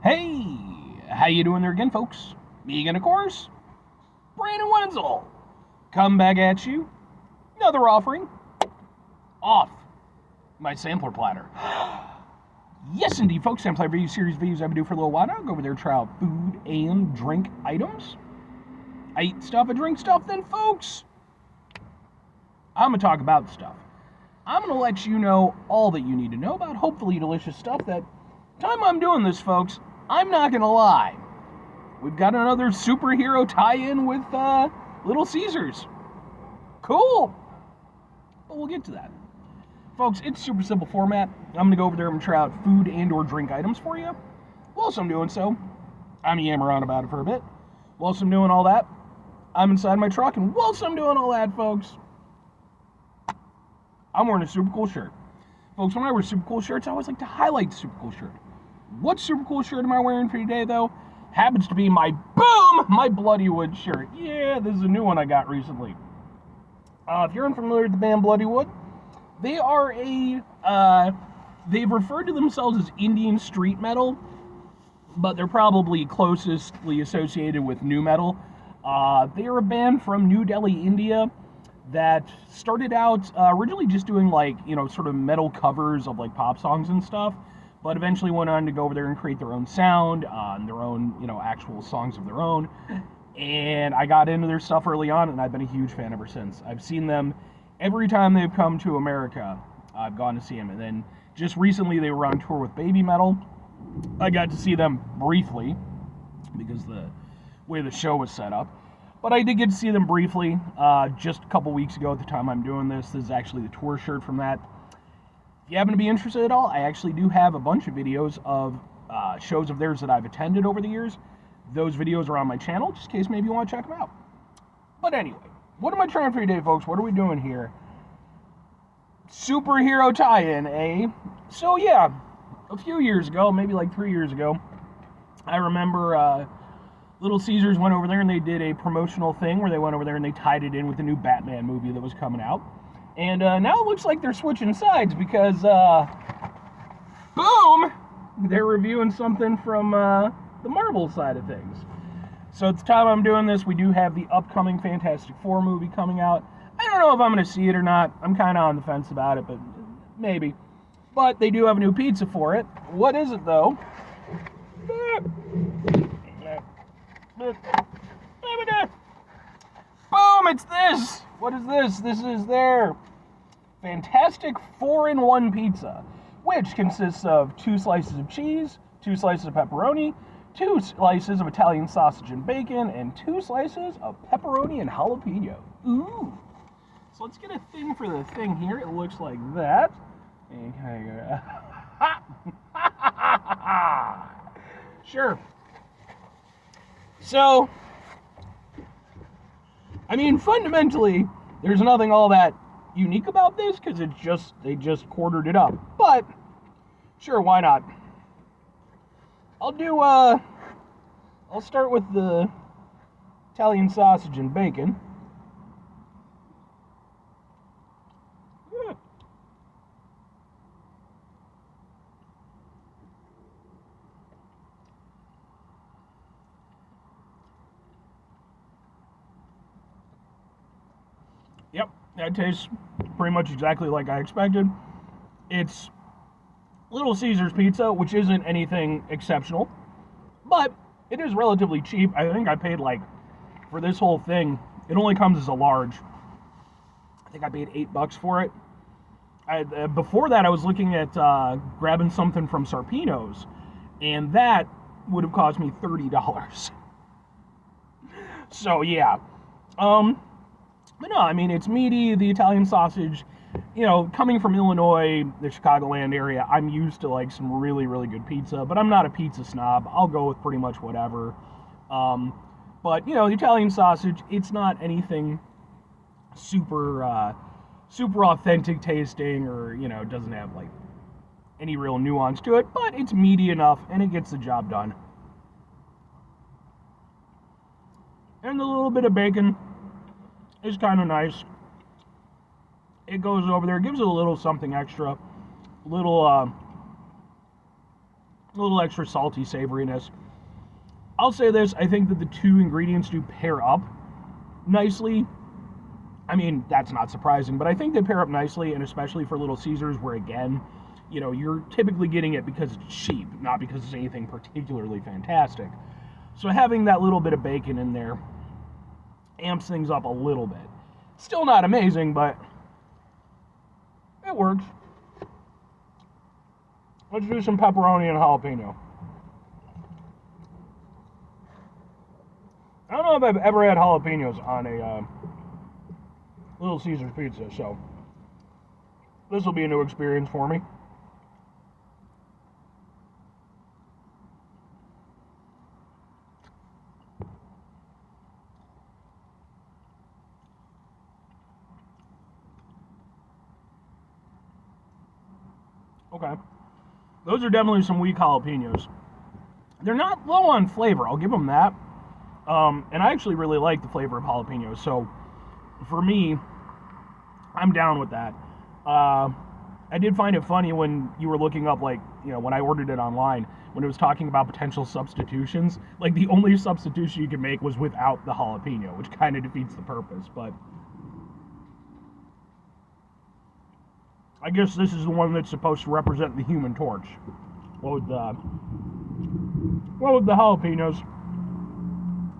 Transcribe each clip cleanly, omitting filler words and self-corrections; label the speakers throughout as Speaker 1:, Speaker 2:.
Speaker 1: Hey, how you doing there again, folks? Me again, of course, Brandon Wenzel. Come back at you. Another offering off my sampler platter. Yes, indeed, folks. Sampler review series videos I've been doing for a little while now. Go over there, try out food and drink items. I eat stuff, I drink stuff, then, folks, I'm going to talk about stuff. I'm going to let you know all that you need to know about hopefully delicious stuff. That time I'm doing this, folks, I'm not going to lie. We've got another superhero tie-in with Little Caesars. Cool. But we'll get to that. Folks, it's super simple format. I'm going to go over there and try out food and or drink items for you. Whilst I'm doing so, I'm yammering on about it for a bit. Whilst I'm doing all that, I'm inside my truck. And whilst I'm doing all that, folks, I'm wearing a super cool shirt. Folks, when I wear super cool shirts, I always like to highlight the super cool shirt. What super cool shirt am I wearing for today, though? Happens to be my Bloodywood shirt. Yeah, this is a new one I got recently. If you're unfamiliar with the band Bloodywood, they are they've referred to themselves as Indian street metal, but they're probably closestly associated with nu metal. They are a band from New Delhi, India, that started out originally just doing sort of metal covers of like pop songs and stuff, but eventually went on to go over there and create their own sound, their own, actual songs of their own. And I got into their stuff early on, and I've been a huge fan ever since. I've seen them every time they've come to America. I've gone to see them, and then just recently they were on tour with Baby Metal. I got to see them briefly because the way the show was set up. But I did get to see them briefly just a couple weeks ago at the time I'm doing this. This is actually the tour shirt from that. If you happen to be interested at all, I actually do have a bunch of videos of shows of theirs that I've attended over the years. Those videos are on my channel, just in case maybe you want to check them out. But anyway, what am I trying for today, folks? What are we doing here? Superhero tie-in, eh? So yeah, a few years ago, maybe like 3 years ago, I remember Little Caesars went over there and they did a promotional thing where they went over there and they tied it in with the new Batman movie that was coming out. And now it looks like they're switching sides because, boom, they're reviewing something from the Marvel side of things. So at the time I'm doing this, we do have the upcoming Fantastic Four movie coming out. I don't know if I'm going to see it or not. I'm kind of on the fence about it, but maybe. But they do have a new pizza for it. What is it, though? Boom, it's this. What is this? This is their Fantastic 4-in-1 pizza, which consists of 2 slices of cheese, 2 slices of pepperoni, 2 slices of Italian sausage and bacon, and 2 slices of pepperoni and jalapeno. Ooh. So let's get a thing for the thing here. It looks like that. And can I go? Sure. So, I mean, fundamentally, there's nothing all that unique about this because they just quartered it up. But sure, why not? I'll start with the Italian sausage and bacon. Yep, that tastes pretty much exactly like I expected. It's Little Caesars pizza, which isn't anything exceptional, but it is relatively cheap. I think I paid for this whole thing, it only comes as a large. I think I paid $8 for it. Before that, I was looking at grabbing something from Sarpino's, and that would have cost me $30. So yeah. But no, I mean, it's meaty, the Italian sausage, coming from Illinois, the Chicagoland area, I'm used to some really, really good pizza, but I'm not a pizza snob. I'll go with pretty much whatever. But, the Italian sausage, it's not anything super, super authentic tasting or, doesn't have any real nuance to it, but it's meaty enough and it gets the job done. And a little bit of bacon is kind of nice. It goes over there, gives it a little something extra, little a little extra salty savoriness. I'll say this, I think that the two ingredients do pair up nicely. I mean, that's not surprising, but I think they pair up nicely, and especially for Little Caesars, where again, you're typically getting it because it's cheap, not because it's anything particularly fantastic. So having that little bit of bacon in there amps things up a little bit. Still not amazing, but it works. Let's do some pepperoni and jalapeno. I don't know if I've ever had jalapenos on a Little Caesars pizza, so this will be a new experience for me. Okay. Those are definitely some weak jalapenos. They're not low on flavor, I'll give them that. And I actually really like the flavor of jalapenos, so for me, I'm down with that. I did find it funny when you were looking up, when I ordered it online, when it was talking about potential substitutions. Like, the only substitution you could make was without the jalapeno, which kind of defeats the purpose, but I guess this is the one that's supposed to represent the Human Torch. What with the jalapenos,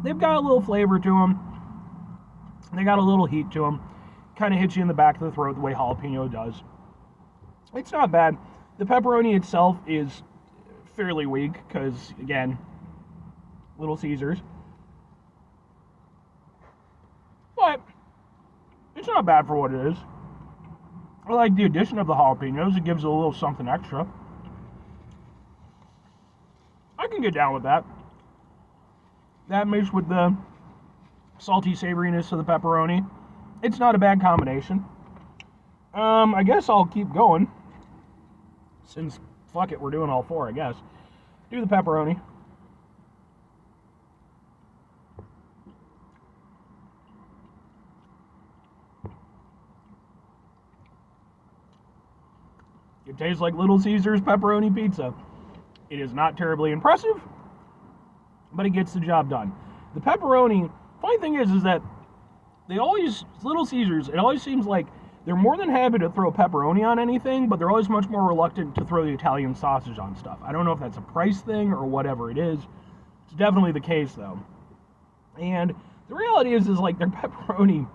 Speaker 1: they've got a little flavor to them. They got a little heat to them. Kind of hits you in the back of the throat the way jalapeno does. It's not bad. The pepperoni itself is fairly weak because, again, Little Caesars. But it's not bad for what it is. I like the addition of the jalapenos. It gives it a little something extra. I can get down with that. That mixed with the salty savoriness of the pepperoni, it's not a bad combination. I guess I'll keep going. Since, fuck it, we're doing all four, I guess. Do the pepperoni. It tastes like Little Caesars pepperoni pizza. It is not terribly impressive, but it gets the job done. The pepperoni, funny thing is that Little Caesars, it always seems like they're more than happy to throw pepperoni on anything, but they're always much more reluctant to throw the Italian sausage on stuff. I don't know if that's a price thing or whatever it is. It's definitely the case, though. And the reality is like, their pepperoni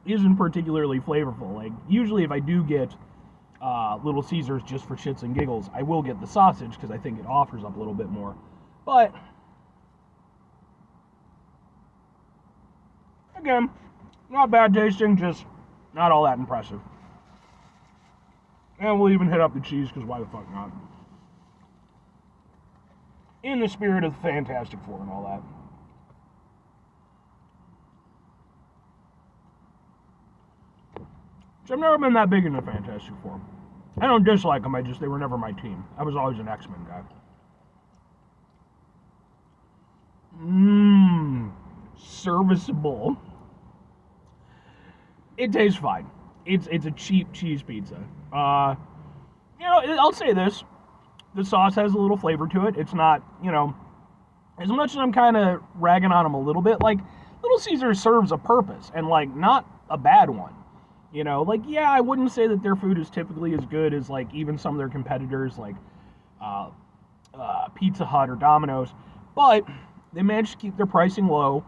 Speaker 1: isn't particularly flavorful. Like, usually if I do get Little Caesars just for shits and giggles, I will get the sausage because I think it offers up a little bit more. But again, not bad tasting, just not all that impressive. And we'll even hit up the cheese because why the fuck not? In the spirit of the Fantastic Four and all that. So I've never been that big into Fantastic Four. I don't dislike them, they were never my team. I was always an X-Men guy. Serviceable. It tastes fine. It's a cheap cheese pizza. I'll say this. The sauce has a little flavor to it. It's not, as much as I'm kind of ragging on them a little bit, like, Little Caesar serves a purpose, and, like, not a bad one. I wouldn't say that their food is typically as good as, like, even some of their competitors, like Pizza Hut or Domino's, but they managed to keep their pricing low,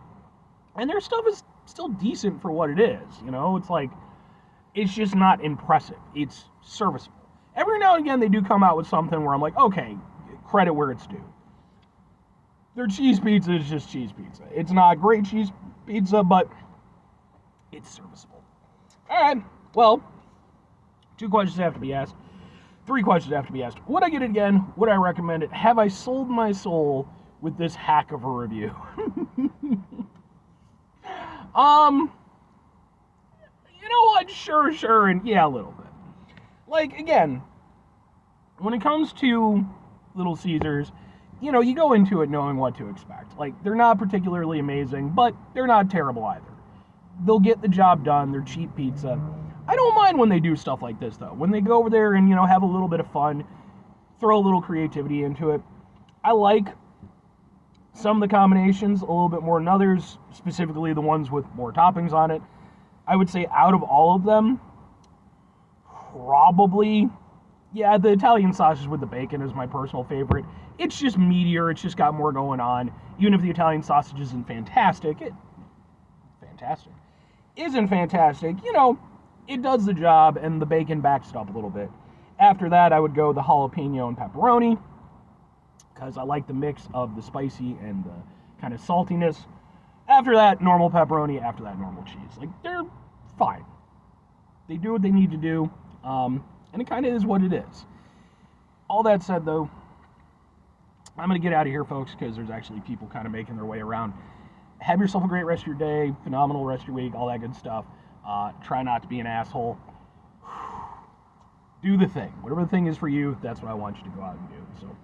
Speaker 1: and their stuff is still decent for what it is. It's like, it's just not impressive. It's serviceable. Every now and again, they do come out with something where I'm like, okay, credit where it's due. Their cheese pizza is just cheese pizza. It's not great cheese pizza, but it's serviceable. All right, well, 2 questions have to be asked. 3 questions have to be asked. Would I get it again? Would I recommend it? Have I sold my soul with this hack of a review? You know what? Sure, and yeah, a little bit. Like, again, when it comes to Little Caesars, you go into it knowing what to expect. Like, they're not particularly amazing, but they're not terrible either. They'll get the job done. They're cheap pizza. I don't mind when they do stuff like this, though. When they go over there and, have a little bit of fun, throw a little creativity into it. I like some of the combinations a little bit more than others, specifically the ones with more toppings on it. I would say out of all of them, probably, yeah, the Italian sausage with the bacon is my personal favorite. It's just meatier, it's just got more going on. Even if the Italian sausage isn't fantastic, isn't fantastic, it does the job, and the bacon backs it up a little bit. After that, I would go the jalapeno and pepperoni, because I like the mix of the spicy and the kind of saltiness. After that, normal pepperoni. After that, normal cheese. Like, they're fine. They do what they need to do, and it kind of is what it is. All that said, though, I'm going to get out of here, folks, because there's actually people kind of making their way around. Have yourself a great rest of your day, phenomenal rest of your week, all that good stuff. Try not to be an asshole. Do the thing. Whatever the thing is for you, that's what I want you to go out and do. So